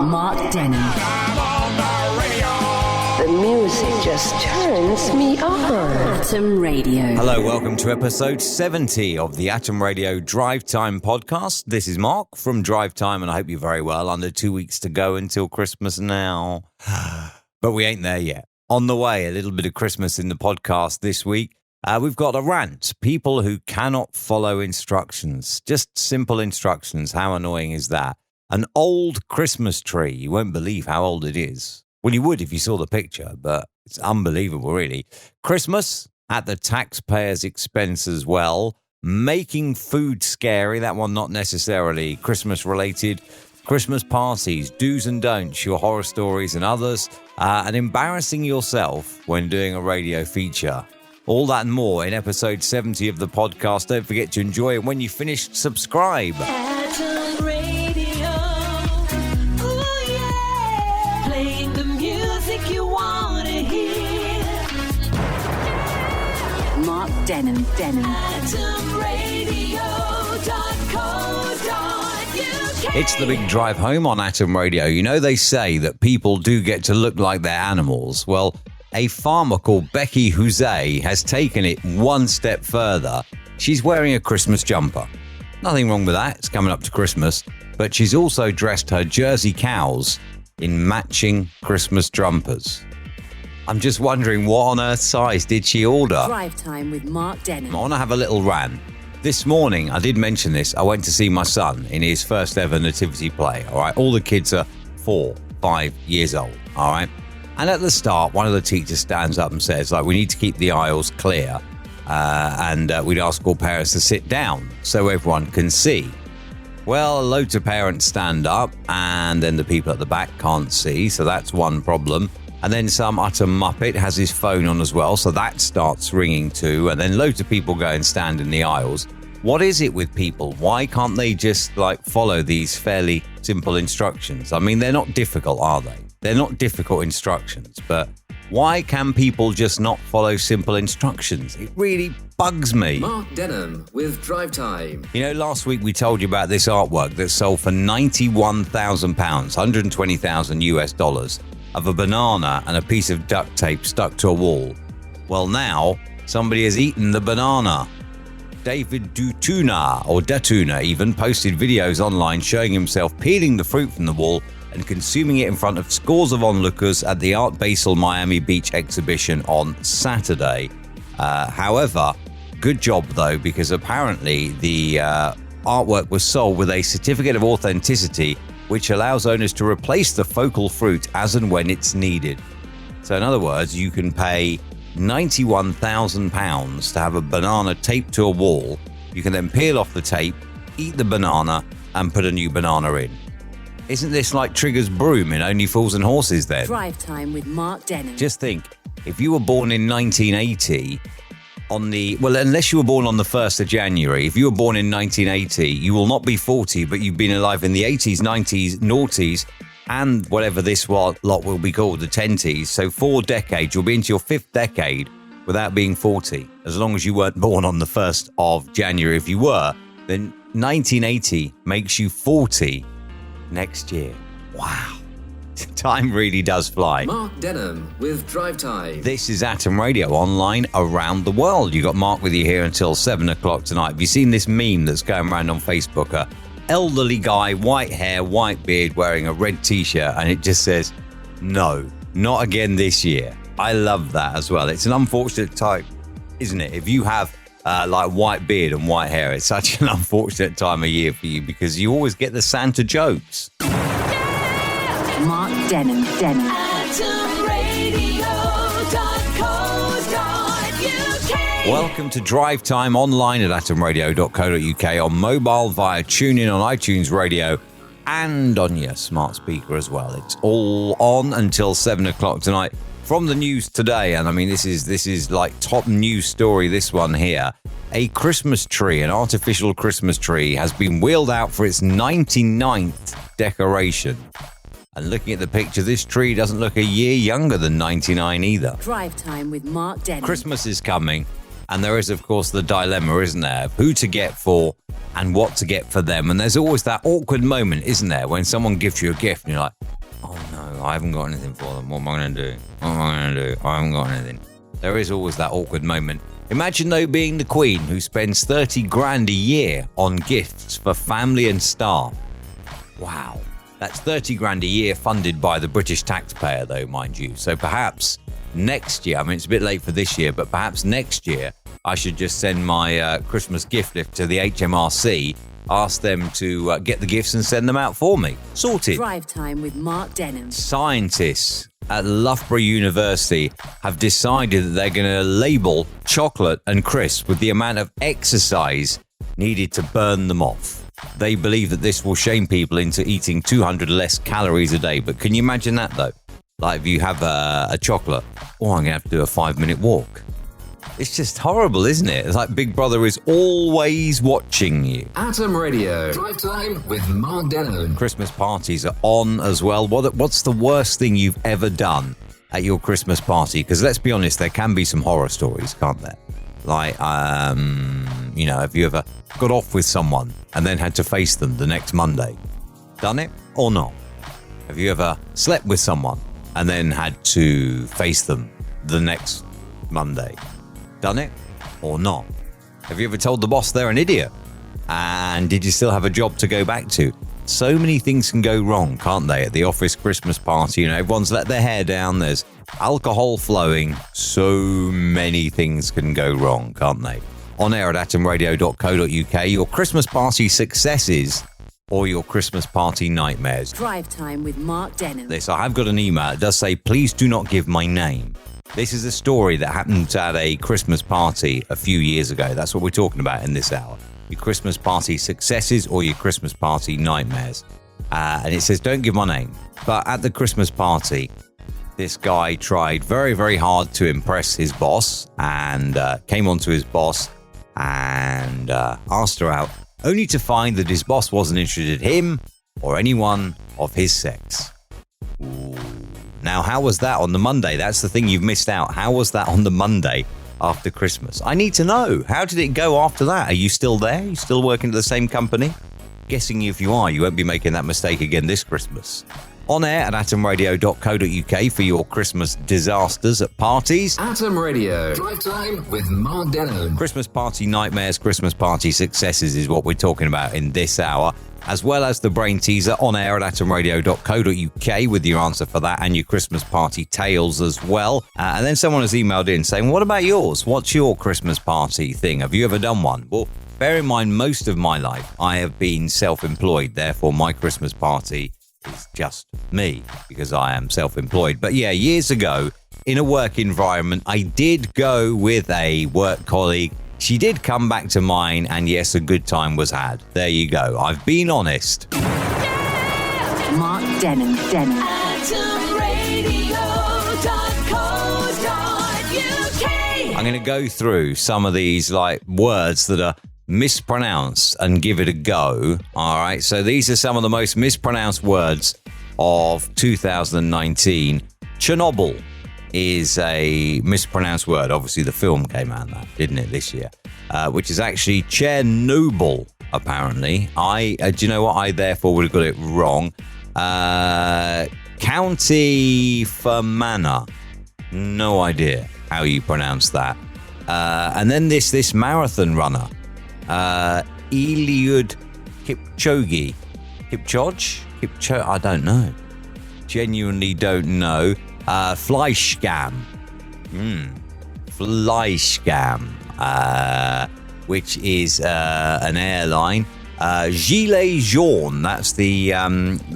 Mark Denholm. The music just turns me on. Atom Radio. Hello, welcome to episode 70 of the Atom Radio Drive Time podcast. This is Mark from Drive Time, and I hope you're very well. Under 2 weeks to go until Christmas now. But we ain't there yet. On the way, a little bit of Christmas in the podcast this week. We've got a rant. People who cannot follow instructions. Just simple instructions. How annoying is that? An old Christmas tree. You won't believe how old it is. Well, you would if you saw the picture, but it's unbelievable, really. Christmas at the taxpayer's expense as well. Making food scary. That one not necessarily Christmas-related. Christmas parties, do's and don'ts, your horror stories and others. And embarrassing yourself when doing a radio feature. All that and more in episode 70 of the podcast. Don't forget to enjoy it. When you finish, subscribe. Atom Radio. Ooh, yeah. Playing the music you want to hear. Mark Denholm. AtomRadio.co.uk. It's the big drive home on Atom Radio. You know, they say that people do get to look like their animals. Well, a farmer called Becky Huzay has taken it one step further. She's wearing a Christmas jumper. Nothing wrong with that. It's coming up to Christmas. But she's also dressed her Jersey cows in matching Christmas jumpers. I'm just wondering, what on earth's size did she order? Drive Time with Mark Denholm. I want to have a little rant. This morning, I did mention this, I went to see my son in his first ever nativity play, all right? All the kids are 4, 5 years old, all right? And at the start, one of the teachers stands up and says, we need to keep the aisles clear. And we'd ask all parents to sit down so everyone can see. Well, loads of parents stand up, and then the people at the back can't see, so that's one problem. And then some utter muppet has his phone on as well, so that starts ringing too. And then loads of people go and stand in the aisles. What is it with people? Why can't they just follow these fairly simple instructions? I mean, they're not difficult, are they? They're not difficult instructions, but why can people just not follow simple instructions? It really bugs me. Mark Denholm with Drive Time. You know, last week we told you about this artwork that sold for £91,000, $120,000 of a banana and a piece of duct tape stuck to a wall. Well, now somebody has eaten the banana. David Datuna even posted videos online showing himself peeling the fruit from the wall and consuming it in front of scores of onlookers at the Art Basel Miami Beach exhibition on Saturday. However, good job though, because apparently the artwork was sold with a certificate of authenticity which allows owners to replace the focal fruit as and when it's needed. So in other words, you can pay £91,000 to have a banana taped to a wall. You can then peel off the tape, eat the banana, and put a new banana in. Isn't this like Trigger's broom in Only Fools and Horses then? Drive Time with Mark Denholm. Just think, if you were born in 1980, unless you were born on the 1st of January, if you were born in 1980, you will not be 40, but you've been alive in the 80s, 90s, noughties, and whatever this lot will be called, the 10s. So 4 decades, you'll be into your 5th decade without being 40. As long as you weren't born on the 1st of January. If you were, then 1980 makes you 40 next year. Wow. Time really does fly. Mark Denholm with Drive Time. This is Atom Radio online around the world. You got Mark with you here until 7 o'clock tonight. Have you seen this meme that's going around on Facebook? A elderly guy, white hair, white beard, wearing a red t-shirt, and it just says, "No, not again this year." I love that as well. It's an unfortunate time, isn't it? If you have white beard and white hair, it's such an unfortunate time of year for you because you always get the Santa jokes. Mark Denholm. AtomRadio.co.uk. Welcome to Drive Time online at atomradio.co.uk, on mobile via TuneIn on iTunes Radio and on your smart speaker as well. It's all on until 7 o'clock tonight. From the news today, and I mean this is like top news story, this one here. A Christmas tree, an artificial Christmas tree, has been wheeled out for its 99th decoration. And looking at the picture, this tree doesn't look a year younger than 99 either. Drive Time with Mark Denholm. Christmas is coming, and there is, of course, the dilemma, isn't there, of who to get for and what to get for them. And there's always that awkward moment, isn't there, when someone gives you a gift and you're like, oh no, I haven't got anything for them. What am I going to do? What am I going to do? I haven't got anything. There is always that awkward moment. Imagine, though, being the Queen who spends 30 grand a year on gifts for family and staff. Wow. That's 30 grand a year funded by the British taxpayer, though, mind you. So perhaps next year, I mean, it's a bit late for this year, but perhaps next year I should just send my Christmas gift list to the HMRC, ask them to get the gifts and send them out for me. Sorted. Drive Time with Mark Denham. Scientists at Loughborough University have decided that they're going to label chocolate and crisps with the amount of exercise needed to burn them off. They believe that this will shame people into eating 200 less calories a day. But can you imagine that, though? Like, if you have a chocolate, I'm going to have to do a 5-minute walk. It's just horrible, isn't it? It's like Big Brother is always watching you. Atom Radio. Drive Time with Mark Denholm. Christmas parties are on as well. What's the worst thing you've ever done at your Christmas party? Because let's be honest, there can be some horror stories, can't there? Like, have you ever got off with someone and then had to face them the next Monday? Done it or not? Have you ever slept with someone and then had to face them the next Monday? Done it or not? Have you ever told the boss they're an idiot? And did you still have a job to go back to? So many things can go wrong, can't they? At the office Christmas party, everyone's let their hair down. There's alcohol flowing. So many things can go wrong, can't they? On air at atomradio.co.uk, your Christmas party successes or your Christmas party nightmares. Drive Time with Mark Denham. I have got an email. It does say, please do not give my name. This is a story that happened at a Christmas party a few years ago. That's what we're talking about in this hour. Your Christmas party successes or your Christmas party nightmares. And it says, don't give my name. But at the Christmas party, this guy tried very, very hard to impress his boss and came on to his boss and asked her out, only to find that his boss wasn't interested in him or anyone of his sex. Ooh. Now, how was that on the Monday? That's the thing you've missed out. How was that on the Monday after Christmas? I need to know. How did it go after that? Are you still there? Are you still working at the same company? Guessing if you are, you won't be making that mistake again this Christmas. On air at atomradio.co.uk for your Christmas disasters at parties. Atom Radio. Drive Time with Mark Denholm. Christmas party nightmares, Christmas party successes is what we're talking about in this hour, as well as the brain teaser on air at atomradio.co.uk with your answer for that and your Christmas party tales as well. And then someone has emailed in saying, what about yours? What's your Christmas party thing? Have you ever done one? Well, bear in mind, most of my life I have been self-employed. Therefore, my Christmas party is just me because I am self-employed. But yeah, years ago in a work environment, I did go with a work colleague. She did come back to mine, and yes, a good time was had. There you go. I've been honest. Mark Denham. atomradio.co.uk. I'm going to go through some of these words that are mispronounced and give it a go. All right. So these are some of the most mispronounced words of 2019. Chernobyl is a mispronounced word. Obviously, the film came out that, didn't it, this year? Which is actually Chernobyl, apparently. Do you know what? I therefore would have got it wrong. County Fermanagh. No idea how you pronounce that. And then this marathon runner, Eliud Kipchoge. I don't know. Genuinely don't know. Fleischgam. Fleischgam. Which is an airline. Gilets jaunes. That's the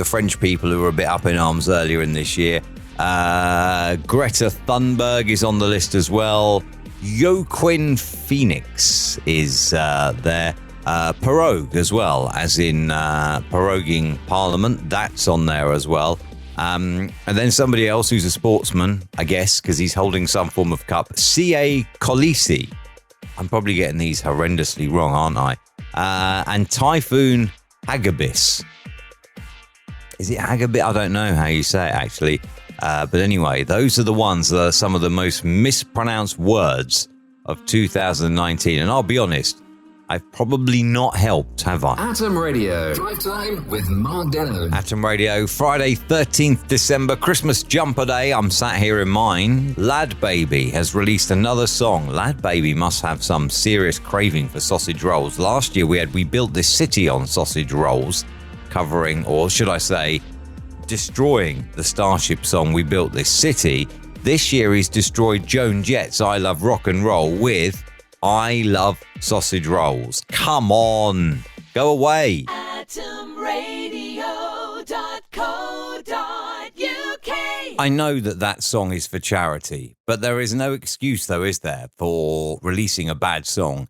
French people who were a bit up in arms earlier in this year. Greta Thunberg is on the list as well. Joaquin Phoenix is there. Prorogue as well, as in proroguing Parliament. That's on there as well. And then somebody else who's a sportsman, I guess, because he's holding some form of cup. C.A. Colisi. I'm probably getting these horrendously wrong, aren't I? And Typhoon Hagibis. Is it Hagibis? I don't know how you say it, actually. But anyway, those are the ones that are some of the most mispronounced words of 2019. And I'll be honest, I've probably not helped, have I? Atom Radio. Drive Time with Mark Denholm. Atom Radio, Friday, 13th December, Christmas jumper day. I'm sat here in mine. Lad Baby has released another song. Lad Baby must have some serious craving for sausage rolls. Last year we built this city on sausage rolls, covering, or should I say, destroying the Starship song We Built This City. This year he's destroyed Joan Jett's I Love Rock and Roll with I Love Sausage Rolls. Come on, go away. atomradio.co.uk. I know that song is for charity, but there is no excuse, though, is there, for releasing a bad song,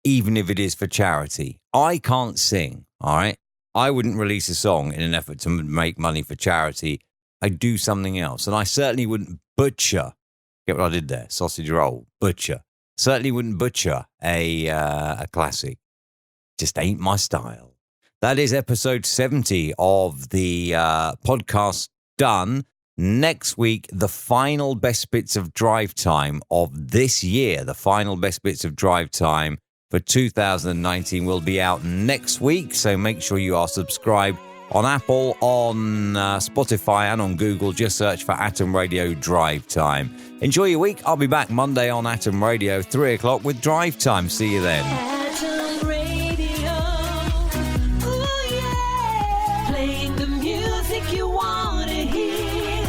even if it is for charity. I can't sing, all right? I wouldn't release a song in an effort to make money for charity. I'd do something else, and I certainly wouldn't butcher. Get what I did there? Sausage roll, butcher. Certainly wouldn't butcher a classic. Just ain't my style. That is episode 70 of the podcast done. Next week, the final best bits of drive time of this year. The final best bits of drive time for 2019 will be out next week. So make sure you are subscribed on Apple, on Spotify, and on Google. Just search for Atom Radio Drive Time. Enjoy your week. I'll be back Monday on Atom Radio, 3 o'clock with Drive Time. See you then. Atom Radio. Ooh, yeah. Playing the music you want to hear.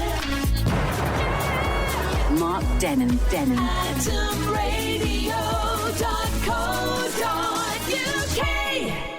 Mark Denham. atomradio.co.uk.